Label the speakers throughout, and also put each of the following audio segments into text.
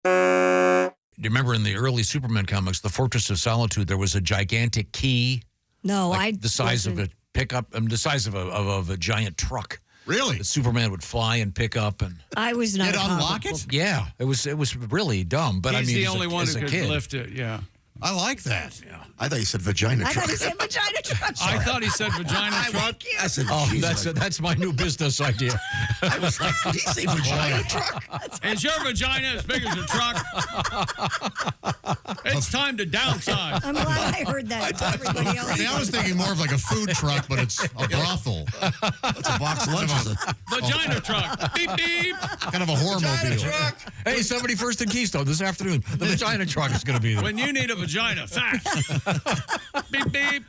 Speaker 1: Do you remember in the early Superman comics, the Fortress of Solitude, there was a gigantic key?
Speaker 2: No,
Speaker 1: the size of a pickup, the size of a giant truck.
Speaker 3: Really?
Speaker 1: That Superman would fly and pick up, and
Speaker 2: I was not.
Speaker 3: You'd unlock it?
Speaker 1: yeah, it was really dumb. But
Speaker 4: He's
Speaker 1: I mean,
Speaker 4: the only one
Speaker 1: as
Speaker 4: who
Speaker 1: a
Speaker 4: could
Speaker 1: kid.
Speaker 4: lift it. Yeah.
Speaker 3: I like that.
Speaker 1: Yeah.
Speaker 5: I thought you said vagina
Speaker 2: I
Speaker 5: truck.
Speaker 2: thought he said vagina truck.
Speaker 4: I thought he said vagina truck.
Speaker 5: I said,
Speaker 1: Oh,
Speaker 5: geez,
Speaker 1: that's my new business idea.
Speaker 5: I was like, did he say vagina truck?
Speaker 4: Is your vagina as big as your truck? It's time to downsize.
Speaker 2: I'm glad I heard that. Everybody else.
Speaker 3: See, I was thinking more of like a food truck, but it's a brothel.
Speaker 5: That's a box lunch.
Speaker 4: Vagina truck. Beep, beep.
Speaker 3: Kind of a horror mobile.
Speaker 1: Hey, 71st and Keystone this afternoon. The vagina truck is going to be there.
Speaker 4: When you need a vagina, fax. Beep, beep.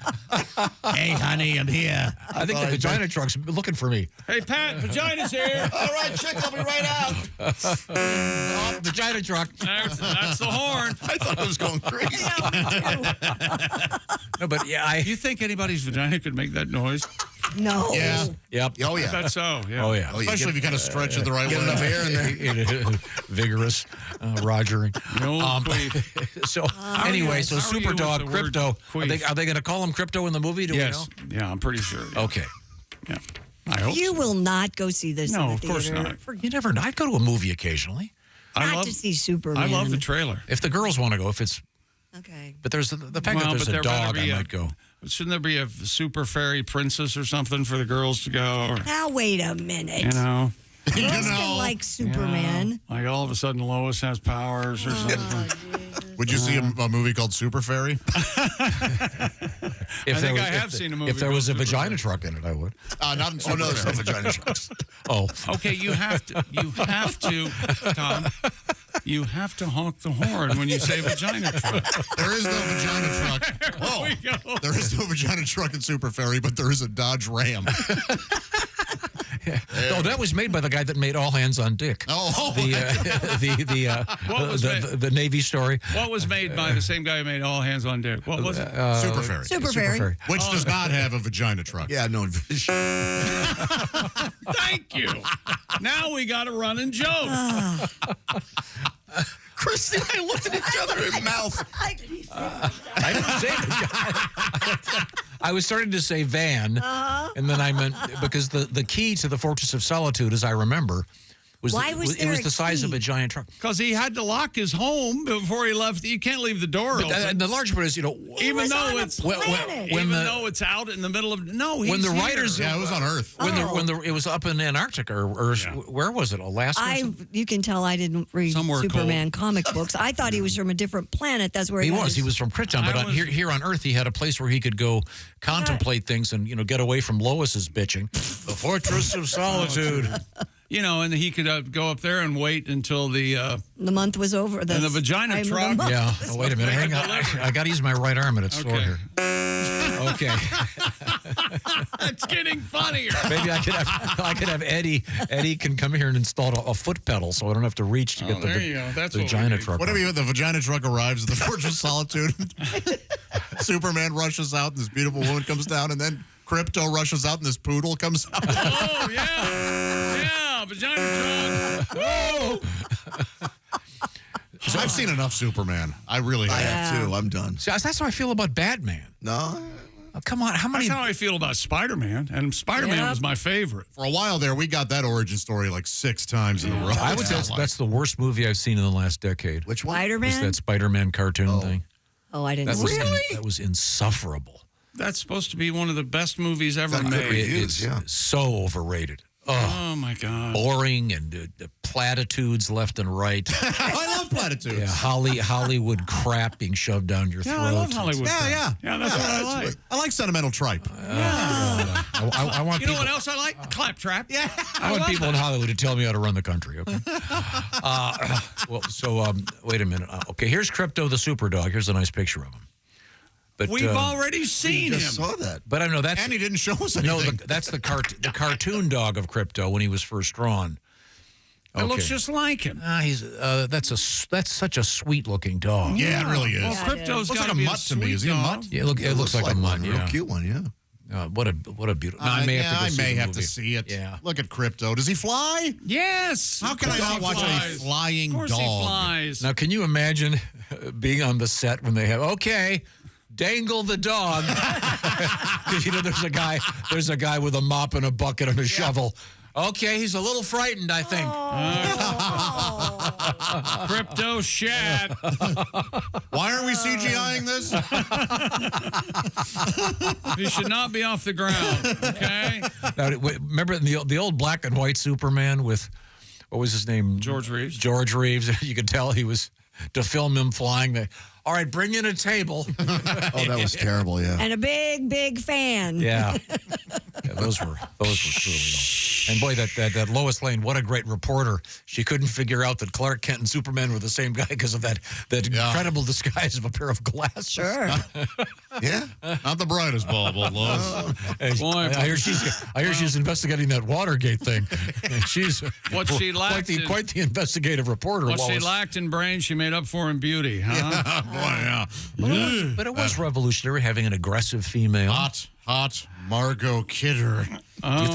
Speaker 5: Hey, honey, I'm here.
Speaker 1: I think the vagina truck's looking for me.
Speaker 4: Hey, Pat, vagina's here.
Speaker 5: All right, chick, I'll be right out.
Speaker 1: Oh, vagina truck.
Speaker 4: That's the horn.
Speaker 5: I thought I was going crazy.
Speaker 1: No, but yeah,
Speaker 4: You think anybody's vagina could make that noise?
Speaker 2: No.
Speaker 3: Yeah.
Speaker 1: Yep.
Speaker 5: Oh,
Speaker 4: I
Speaker 5: yeah.
Speaker 4: bet so, yeah.
Speaker 1: Oh, yeah.
Speaker 3: Especially if you kind of stretch it the right way.
Speaker 5: Get enough air in there.
Speaker 1: Vigorous, Roger.
Speaker 4: The old queef.
Speaker 1: So anyway, so
Speaker 4: How are you with
Speaker 1: Superdog,
Speaker 4: the word
Speaker 1: Krypto.
Speaker 4: queef?
Speaker 1: Are they going to call him Krypto in the movie? Do
Speaker 4: Yes.
Speaker 1: we know?
Speaker 4: Yeah, I'm pretty sure. Yeah.
Speaker 1: Okay.
Speaker 4: Yeah. I hope
Speaker 2: You
Speaker 4: so.
Speaker 2: will not go see this
Speaker 4: No,
Speaker 2: in the
Speaker 4: of course
Speaker 2: theater.
Speaker 4: not.
Speaker 1: You never know. I'd go to a movie occasionally.
Speaker 2: Not to see Superman.
Speaker 4: I love the trailer.
Speaker 1: If the girls want to go, if it's.
Speaker 2: Okay.
Speaker 1: But there's the fact that
Speaker 4: Well,
Speaker 1: there's
Speaker 4: but
Speaker 1: a
Speaker 4: there better
Speaker 1: dog, I
Speaker 4: be
Speaker 1: might go.
Speaker 4: Shouldn't there be a super fairy princess or something for the girls to go? Or,
Speaker 2: Now wait a minute.
Speaker 4: you know?
Speaker 2: Girls can like Superman.
Speaker 4: Like all of a sudden Lois has powers or something.
Speaker 3: Would you see a movie called Super Fairy?
Speaker 4: I have seen a movie
Speaker 1: If there
Speaker 4: called
Speaker 1: was a
Speaker 4: Super
Speaker 1: vagina
Speaker 4: Fairy.
Speaker 1: truck in it, I would.
Speaker 3: Not in Super
Speaker 5: Oh, no, there's no
Speaker 3: Fairy.
Speaker 5: vagina trucks.
Speaker 1: Oh,
Speaker 4: Okay, you have to, Tom, you have to honk the horn when you say vagina truck.
Speaker 3: There is no vagina truck.
Speaker 4: There we go.
Speaker 3: There is no vagina truck in Super Fairy, but there is a Dodge Ram.
Speaker 1: oh, that was made by the guy that made All Hands on Dick.
Speaker 3: Oh,
Speaker 1: The Navy story.
Speaker 4: What was made by the same guy who made All Hands on Deck? What was it?
Speaker 3: Super Fairy.
Speaker 2: Super Fairy.
Speaker 3: Which does not have a vagina truck.
Speaker 5: Yeah, no.
Speaker 4: Thank you. Now we got a running joke.
Speaker 5: Christy and I looked at each other in mouth.
Speaker 1: I didn't say vagina. I was starting to say van, and then I meant because the key to the Fortress of Solitude, as I remember, was
Speaker 2: Why was there
Speaker 1: the
Speaker 2: a
Speaker 1: size of
Speaker 2: key?
Speaker 1: a giant truck.
Speaker 4: Because he had to lock his home before he left. You can't leave the door open.
Speaker 1: And the large part is,
Speaker 4: even
Speaker 2: was
Speaker 4: though
Speaker 2: on a
Speaker 4: it's
Speaker 2: planet.
Speaker 4: even though it's out in the middle of
Speaker 1: when the writers
Speaker 3: Yeah, it was on Earth.
Speaker 1: it was up in Antarctica or where was it, Alaska?
Speaker 2: You can tell I didn't read
Speaker 4: Somewhere
Speaker 2: Superman comic books. I thought he was from a different planet. That's where
Speaker 1: He
Speaker 2: got
Speaker 1: was. He
Speaker 2: his-
Speaker 1: was from Krypton, but here on Earth, he had a place where he could go contemplate things and get away from Lois's bitching. The Fortress of Solitude.
Speaker 4: and he could go up there and wait until the
Speaker 2: month was over.
Speaker 4: and the vagina
Speaker 2: time of the
Speaker 4: truck.
Speaker 2: month.
Speaker 1: Yeah. Oh, wait a minute. Hang on. I got to use my right arm, and it's sore
Speaker 4: Okay.
Speaker 1: here. Okay.
Speaker 4: It's getting funnier.
Speaker 1: Maybe I could have Eddie. Eddie can come here and install a foot pedal, so I don't have to reach to get
Speaker 4: there you go. That's
Speaker 1: the
Speaker 4: what we
Speaker 1: vagina
Speaker 4: need.
Speaker 1: truck.
Speaker 3: What if the vagina truck arrives at the Fortress of Solitude? Superman rushes out, and this beautiful woman comes down, and then Krypto rushes out, and this poodle comes out.
Speaker 4: Oh yeah, vagina truck.
Speaker 1: Oh.
Speaker 3: I've seen enough Superman. I really
Speaker 5: I
Speaker 3: have.
Speaker 5: have too. I'm done.
Speaker 1: See, that's how I feel about Batman.
Speaker 5: No.
Speaker 1: Oh, come on, how many?
Speaker 4: That's how I feel about Spider-Man, and Spider-Man
Speaker 2: Yep.
Speaker 4: was my favorite.
Speaker 3: For a while there, we got that origin story like 6 times in a row.
Speaker 1: I would say that's the worst movie I've seen in the last decade.
Speaker 5: Which one?
Speaker 1: Was
Speaker 2: Spider-Man?
Speaker 1: that Spider-Man cartoon thing?
Speaker 2: Oh, I didn't
Speaker 1: That was
Speaker 2: see
Speaker 1: that was insufferable.
Speaker 4: That's supposed to be one of the best movies ever
Speaker 5: Got good
Speaker 4: made.
Speaker 5: reviews.
Speaker 1: It's
Speaker 5: yeah.
Speaker 1: so overrated. Oh,
Speaker 4: Oh my God.
Speaker 1: boring and platitudes left and right.
Speaker 3: I love platitudes.
Speaker 1: Yeah, Hollywood crap being shoved down your throat.
Speaker 4: Yeah, I love Hollywood.
Speaker 3: Yeah,
Speaker 4: crap.
Speaker 3: yeah.
Speaker 4: Yeah, that's what I like.
Speaker 3: I like sentimental tripe.
Speaker 1: I want
Speaker 4: You know
Speaker 1: people.
Speaker 4: what else I like? Claptrap. Yeah.
Speaker 1: I want people in Hollywood to tell me how to run the country. Okay. Wait a minute. Okay, here's Krypto the Superdog. Here's a nice picture of him. But
Speaker 4: We've already seen him.
Speaker 5: Just saw that.
Speaker 1: But I know that's
Speaker 3: And he didn't show us anything.
Speaker 1: no. That's the cartoon dog of Krypto when he was first drawn.
Speaker 4: It looks just like him.
Speaker 1: He's that's such a sweet looking dog.
Speaker 3: Yeah, it really is.
Speaker 4: Well,
Speaker 2: Yeah,
Speaker 4: Krypto's
Speaker 3: Looks
Speaker 4: got
Speaker 3: like a
Speaker 4: be
Speaker 3: mutt to me.
Speaker 4: sweet
Speaker 3: Is he a
Speaker 4: dog.
Speaker 3: mutt?
Speaker 1: Yeah, it looks like a mutt.
Speaker 5: one.
Speaker 1: Yeah.
Speaker 5: Real cute one, yeah.
Speaker 1: What a beautiful. No, I may have to. Go
Speaker 3: I
Speaker 1: see
Speaker 3: may
Speaker 1: the
Speaker 3: have
Speaker 1: movie.
Speaker 3: to see it.
Speaker 1: Yeah.
Speaker 3: Look at Krypto. Does he fly?
Speaker 4: Yes.
Speaker 3: How can I not watch a flying
Speaker 4: Of course
Speaker 3: dog?
Speaker 4: he flies.
Speaker 1: Now, can you imagine being on the set when they have dangle the dog? Because there's a guy with a mop and a bucket and a shovel. Okay, he's a little frightened, I think.
Speaker 4: Crypto shat.
Speaker 3: Why are we CGIing this?
Speaker 4: He should not be off the ground. Okay.
Speaker 1: Now, remember the old black and white Superman with, what was his name?
Speaker 4: George Reeves.
Speaker 1: George Reeves. You could tell he was, to film him flying. All right, bring in a table.
Speaker 5: Oh, that was terrible, yeah.
Speaker 2: And a big, big fan.
Speaker 1: Yeah. Those were truly. And boy, that Lois Lane, what a great reporter. She couldn't figure out that Clark Kent and Superman were the same guy because of that incredible disguise of a pair of glasses.
Speaker 2: Sure.
Speaker 5: Yeah?
Speaker 3: Not the brightest bulb, old Lois.
Speaker 1: I hear she's investigating that Watergate thing. And she's
Speaker 4: What she lacked
Speaker 1: quite the investigative reporter.
Speaker 4: What she
Speaker 1: Lois.
Speaker 4: lacked in brain, she made up for in beauty, huh?
Speaker 3: Boy, yeah.
Speaker 1: But it was revolutionary having an aggressive female.
Speaker 3: Hot Margot Kidder.
Speaker 4: Oh,
Speaker 1: You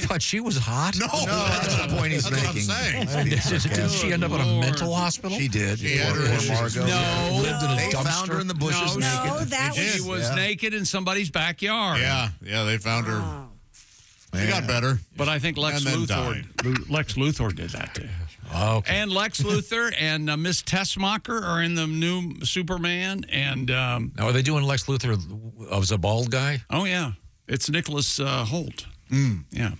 Speaker 1: thought she was hot?
Speaker 3: No,
Speaker 5: that's the point he's
Speaker 3: that's
Speaker 5: making.
Speaker 3: What I'm saying.
Speaker 1: Didn't she end up in a mental hospital?
Speaker 5: She did.
Speaker 3: She had her
Speaker 5: Poor
Speaker 3: issues.
Speaker 5: Margot.
Speaker 1: No. Lived in a
Speaker 5: They
Speaker 1: dumpster.
Speaker 5: found her in the bushes
Speaker 4: No,
Speaker 5: naked.
Speaker 2: No, that
Speaker 3: They
Speaker 2: was.
Speaker 3: did.
Speaker 4: She was naked in somebody's backyard.
Speaker 3: Yeah, they found her. She got better.
Speaker 4: But I think Lex
Speaker 3: And then
Speaker 4: Luthor did that too.
Speaker 1: Okay.
Speaker 4: And Lex Luthor and Miss Tessmacher are in the new Superman. And
Speaker 1: Now, are they doing Lex Luthor as a bald guy?
Speaker 4: oh yeah, it's Nicholas Holt. Yeah,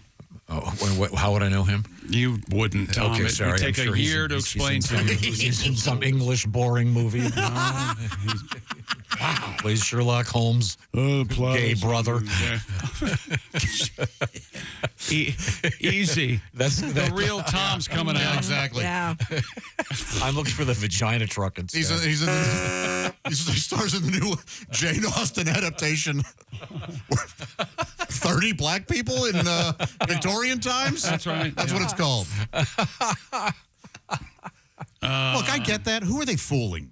Speaker 1: Oh, how would I know him?
Speaker 4: you wouldn't. Tom.
Speaker 1: Okay,
Speaker 4: It
Speaker 1: sorry.
Speaker 4: would
Speaker 1: I'm
Speaker 4: take
Speaker 1: sure
Speaker 4: a
Speaker 1: he's
Speaker 4: year
Speaker 1: in-
Speaker 4: to
Speaker 1: he's
Speaker 4: explain
Speaker 1: in
Speaker 4: to
Speaker 1: some-
Speaker 4: you.
Speaker 1: He's in some English boring movie. Plays Sherlock Holmes' gay brother.
Speaker 4: Easy.
Speaker 1: That's
Speaker 4: The real Tom's coming
Speaker 3: Yeah,
Speaker 4: out.
Speaker 3: exactly.
Speaker 2: Yeah.
Speaker 1: I'm looking for the vagina truck instead.
Speaker 3: He stars in the new Jane Austen adaptation. 30 black people in Victorian times?
Speaker 4: That's right.
Speaker 3: That's what it's called. Look, I get that. Who are they fooling?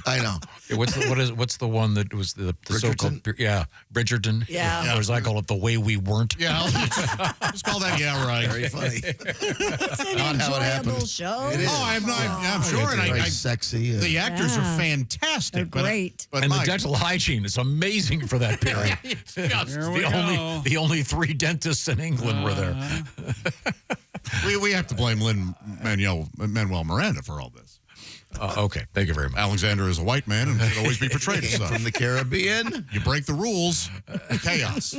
Speaker 5: I know.
Speaker 1: Yeah, what's the one that was the so-called Bridgerton?
Speaker 2: Yeah.
Speaker 1: Or as I call it, the way we weren't.
Speaker 3: Yeah, let's call that right.
Speaker 5: Very funny.
Speaker 2: It's an
Speaker 5: Not how it
Speaker 2: enjoyable
Speaker 5: happened.
Speaker 2: show.
Speaker 5: It is.
Speaker 3: Oh, I'm sure. And
Speaker 5: Very
Speaker 3: I
Speaker 5: sexy.
Speaker 3: the actors are
Speaker 2: Yeah.
Speaker 3: fantastic.
Speaker 2: They're great.
Speaker 3: But
Speaker 1: And the
Speaker 3: Mike,
Speaker 1: dental hygiene is amazing for that period.
Speaker 4: Here we go.
Speaker 1: The only 3 dentists in England were there.
Speaker 3: we have to blame Lin-Manuel Miranda for all this.
Speaker 1: Okay, thank you very much.
Speaker 3: Alexander is a white man and should always be portrayed as such.
Speaker 5: From the Caribbean.
Speaker 3: You break the rules, chaos.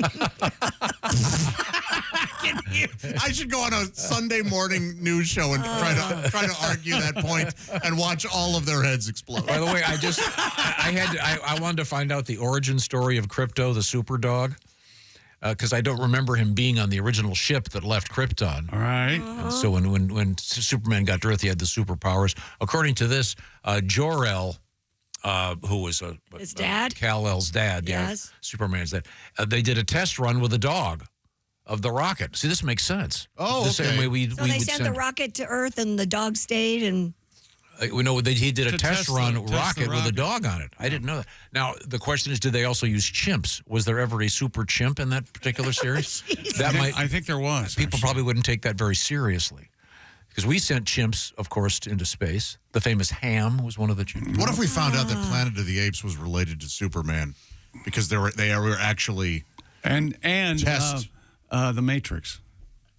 Speaker 3: I should go on a Sunday morning news show and try to argue that point and watch all of their heads explode.
Speaker 1: By the way, I wanted to find out the origin story of Krypto, the Superdog, because I don't remember him being on the original ship that left Krypton.
Speaker 4: All right.
Speaker 1: And so when Superman got to Earth, he had the superpowers. According to this, Jor-El, who was
Speaker 2: His dad?
Speaker 1: Kal-El's dad,
Speaker 2: Yes.
Speaker 1: Superman's dad, they did a test run with a dog of the rocket. See, this makes sense.
Speaker 3: Oh,
Speaker 1: the same
Speaker 3: okay.
Speaker 1: way we
Speaker 2: So
Speaker 1: we
Speaker 2: they
Speaker 1: would
Speaker 2: sent the rocket to Earth and the dog stayed and.
Speaker 1: We know he did a
Speaker 4: To
Speaker 1: test
Speaker 4: test
Speaker 1: run
Speaker 4: the
Speaker 1: rocket with a
Speaker 4: rocket.
Speaker 1: dog on it. I didn't know that. Now, the question is, did they also use chimps? Was there ever a super chimp in that particular series?
Speaker 4: I think there was.
Speaker 1: People probably wouldn't take that very seriously. Because we sent chimps, of course, into space. The famous Ham was one of the chimps.
Speaker 3: What if we found out that Planet of the Apes was related to Superman because they were actually
Speaker 4: And
Speaker 3: Test.
Speaker 4: the Matrix.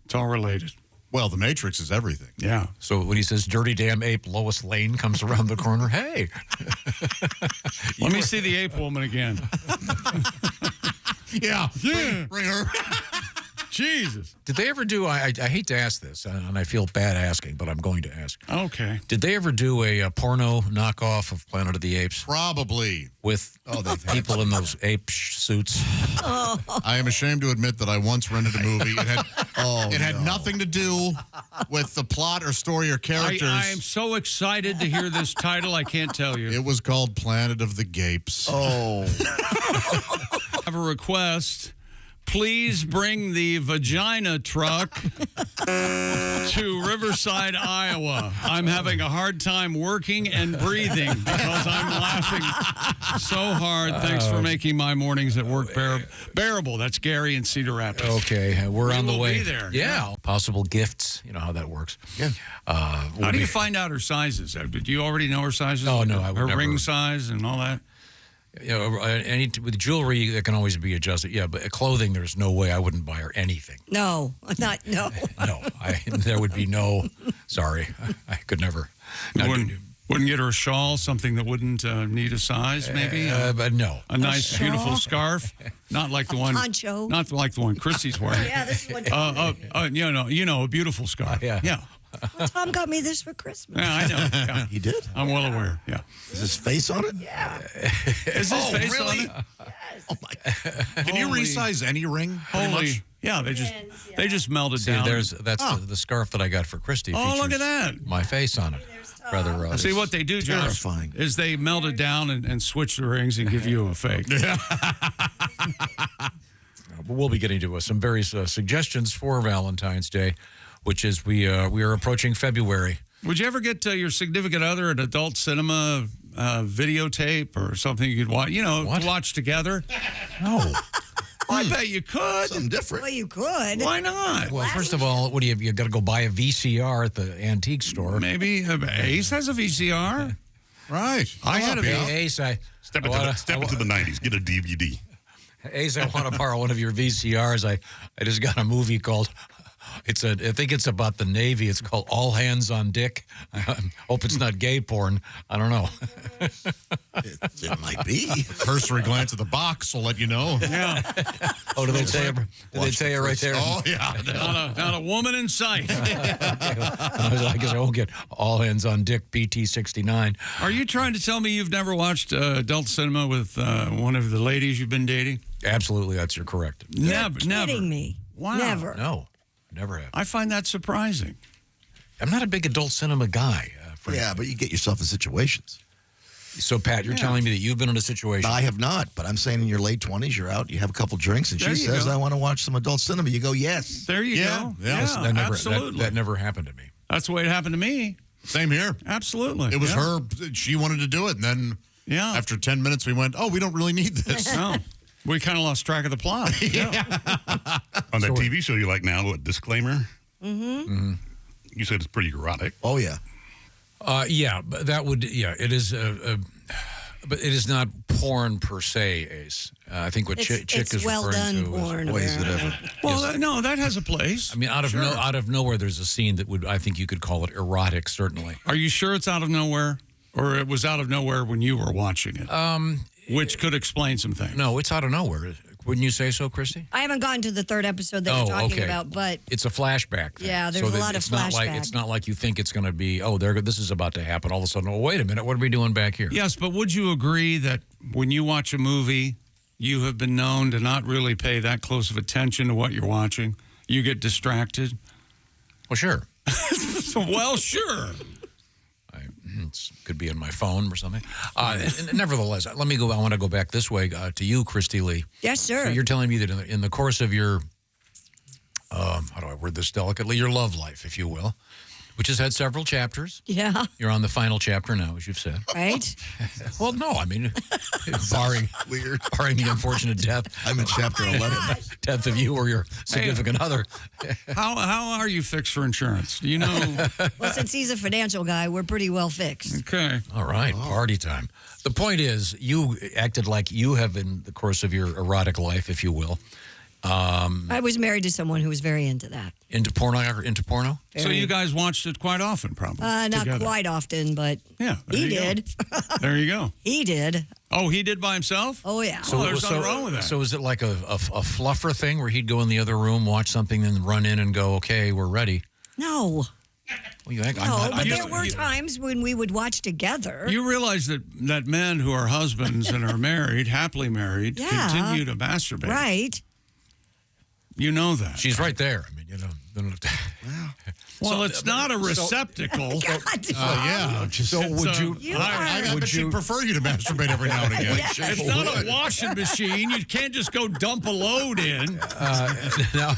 Speaker 4: It's all related.
Speaker 3: well, the Matrix is everything.
Speaker 4: Yeah.
Speaker 1: So when he says "dirty damn ape," Lois Lane comes around the corner. Hey,
Speaker 4: Let me see the ape woman again.
Speaker 3: Yeah,
Speaker 4: Yeah.
Speaker 3: bring her.
Speaker 4: Jesus.
Speaker 1: did they ever do? I hate to ask this, and I feel bad asking, but I'm going to ask.
Speaker 4: Okay.
Speaker 1: Did they ever do a porno knockoff of Planet of the Apes
Speaker 3: Probably.
Speaker 1: with people in those ape suits?
Speaker 3: I am ashamed to admit that I once rented a movie. It had nothing to do with the plot or story or characters.
Speaker 4: I am so excited to hear this title. I can't tell you.
Speaker 3: It was called Planet of the Gapes.
Speaker 5: Oh.
Speaker 4: I have a request Please bring the vagina truck to Riverside, Iowa. I'm having a hard time working and breathing because I'm laughing so hard. Thanks for making my mornings at work bearable. That's Gary in Cedar Rapids.
Speaker 1: Okay, we're on the
Speaker 4: will
Speaker 1: way.
Speaker 4: be there.
Speaker 1: Yeah. Possible gifts. You know how that works.
Speaker 5: Yeah.
Speaker 4: How do you find out her sizes? Do you already know her sizes?
Speaker 1: Oh, no, I would
Speaker 4: her
Speaker 1: never.
Speaker 4: ring size and all that?
Speaker 1: You know, with jewelry, that can always be adjusted. Yeah, but clothing, there's no way I wouldn't buy her anything.
Speaker 2: No.
Speaker 1: No, there would be no. Sorry, I could never.
Speaker 4: Wouldn't get her a shawl, something that wouldn't need a size, maybe.
Speaker 1: But no.
Speaker 4: A nice, beautiful scarf, not like the one.
Speaker 2: Poncho.
Speaker 4: Not like the one Christy's wearing.
Speaker 2: Yeah, this is what
Speaker 4: a beautiful scarf.
Speaker 1: Yeah.
Speaker 2: Well, Tom got me this for Christmas.
Speaker 4: Yeah, I know. Yeah.
Speaker 5: He did?
Speaker 4: I'm well aware. Yeah.
Speaker 5: Is his face on it?
Speaker 2: Yeah.
Speaker 4: Is his face on it?
Speaker 5: Oh, my.
Speaker 3: Can you
Speaker 4: Holy-
Speaker 3: resize any ring? pretty
Speaker 4: Holy,
Speaker 3: much?
Speaker 4: yeah, they just melted
Speaker 1: See,
Speaker 4: down.
Speaker 1: that's the scarf that I got for Christy.
Speaker 4: Oh, look
Speaker 1: features
Speaker 4: at that.
Speaker 1: My face on it. Rather.
Speaker 4: See what they do, Josh,
Speaker 5: Terrifying.
Speaker 4: is they melt it down and switch the rings and give you a fake.
Speaker 1: We'll be getting to some various suggestions for Valentine's Day, which is we are approaching February.
Speaker 4: Would you ever get your significant other an adult cinema videotape or something you could watch?
Speaker 1: What?
Speaker 4: Watch together.
Speaker 1: No.
Speaker 4: I bet you could.
Speaker 5: Something different.
Speaker 2: Well, you could.
Speaker 4: Why not?
Speaker 1: Well, first of all, what do you got to go buy a VCR at the antique store?
Speaker 4: Maybe Ace has a VCR.
Speaker 3: Right.
Speaker 4: I had a
Speaker 1: Hey, Ace,
Speaker 6: Step into the 90s. Get a DVD.
Speaker 1: Ace, I want to borrow one of your VCRs. I just got a movie called. I think it's about the Navy. It's called All Hands on Dick. I hope it's not gay porn. I don't know.
Speaker 5: It might be.
Speaker 3: Cursory glance at the box will let you know.
Speaker 4: Yeah.
Speaker 1: Oh, do they say it right there?
Speaker 3: Oh, yeah.
Speaker 4: Not a woman in sight.
Speaker 1: I guess I won't get All Hands on Dick PT69.
Speaker 4: Are you trying to tell me you've never watched adult cinema with one of the ladies you've been dating?
Speaker 1: Absolutely, you're correct.
Speaker 4: Never.
Speaker 2: Kidding me.
Speaker 4: Wow.
Speaker 2: Never.
Speaker 1: No, never have.
Speaker 4: I find that surprising.
Speaker 1: I'm not a big adult cinema guy.
Speaker 5: Yeah, but you get yourself in situations.
Speaker 1: So, Pat, you're telling me that you've been in a situation.
Speaker 5: I have not, but I'm saying in your late 20s, you're out, you have a couple drinks, and
Speaker 4: There
Speaker 5: she
Speaker 4: you
Speaker 5: says,
Speaker 4: go.
Speaker 5: I want to watch some adult cinema. You go, yes.
Speaker 4: There you go.
Speaker 3: Yeah.
Speaker 4: Absolutely.
Speaker 1: That never happened to me.
Speaker 4: That's the way it happened to me.
Speaker 3: Same here.
Speaker 4: Absolutely.
Speaker 3: It was
Speaker 4: Yeah.
Speaker 3: her. She wanted to do it. And then after 10 minutes, we went, we don't really need this.
Speaker 4: No. We kind of lost track of the plot. Yeah.
Speaker 6: On that TV show you like now, what, Disclaimer? Mm-hmm. You said it's pretty erotic.
Speaker 5: Oh, yeah.
Speaker 1: Yeah, but that would, it is, but it is not porn per se, Ace. I think what Chick
Speaker 2: It's
Speaker 1: is
Speaker 2: well
Speaker 1: referring
Speaker 2: done
Speaker 1: to
Speaker 2: porn.
Speaker 5: Boy, is it
Speaker 2: apparently.
Speaker 5: ever.
Speaker 4: Well, no, that has a place.
Speaker 1: I mean, out of nowhere, there's a scene that I think you could call it erotic, certainly.
Speaker 4: Are you sure it's out of nowhere? Or it was out of nowhere when you were watching it? Which could explain some things.
Speaker 1: No, it's out of nowhere. Wouldn't you say so, Christy?
Speaker 2: I haven't gotten to the third episode that you're talking
Speaker 1: okay.
Speaker 2: about, but
Speaker 1: It's a flashback thing.
Speaker 2: Yeah, there's a lot of
Speaker 1: it's not like
Speaker 2: flashback.
Speaker 1: It's not like you think it's going to be, this is about to happen. All of a sudden, wait a minute, what are we doing back here?
Speaker 4: Yes, but would you agree that when you watch a movie, you have been known to not really pay that close of attention to what you're watching? You get distracted?
Speaker 1: Well, sure.
Speaker 4: Well, sure.
Speaker 1: It could be in my phone or something. Nevertheless, I want to go back this way to you, Christy Lee.
Speaker 2: yes, sir.
Speaker 1: So you're telling me that in the course of your, how do I word this delicately, your love life, if you will, which has had several chapters.
Speaker 2: yeah,
Speaker 1: You're on the final chapter now, as you've said.
Speaker 2: right?
Speaker 1: Well, no, I mean, barring the unfortunate death
Speaker 5: I'm in chapter 11.
Speaker 1: of you or your significant other.
Speaker 4: How are you fixed for insurance? Do you know?
Speaker 2: Well, since he's a financial guy, we're pretty well fixed.
Speaker 4: Okay.
Speaker 1: All right, party time. The point is, you acted like you have in the course of your erotic life, if you will,
Speaker 2: I was married to someone who was very into that.
Speaker 1: into porno.
Speaker 4: So you guys watched it quite often, probably.
Speaker 2: Not
Speaker 4: together.
Speaker 2: quite often, but
Speaker 4: Yeah. there
Speaker 2: he
Speaker 4: you go.
Speaker 2: did.
Speaker 4: There you go.
Speaker 2: He did.
Speaker 4: Oh, he did by himself?
Speaker 2: Oh, yeah.
Speaker 4: So there's nothing wrong with that.
Speaker 1: So is it like a fluffer thing where he'd go in the other room, watch something, then run in and go, okay, we're ready?
Speaker 2: No.
Speaker 1: Well, you act,
Speaker 2: No, but there were times when we would watch together.
Speaker 4: You realize that men who are husbands and are married, happily married,
Speaker 2: Yeah.
Speaker 4: continue to masturbate.
Speaker 2: Right.
Speaker 4: You know that.
Speaker 1: She's right there. I mean, you know. Don't have to-
Speaker 4: Well, it's not a receptacle.
Speaker 3: Yeah.
Speaker 1: So would you?
Speaker 3: I bet she'd prefer you to masturbate every now and again.
Speaker 4: It's not a washing machine. You can't just go dump a load in.
Speaker 1: Now,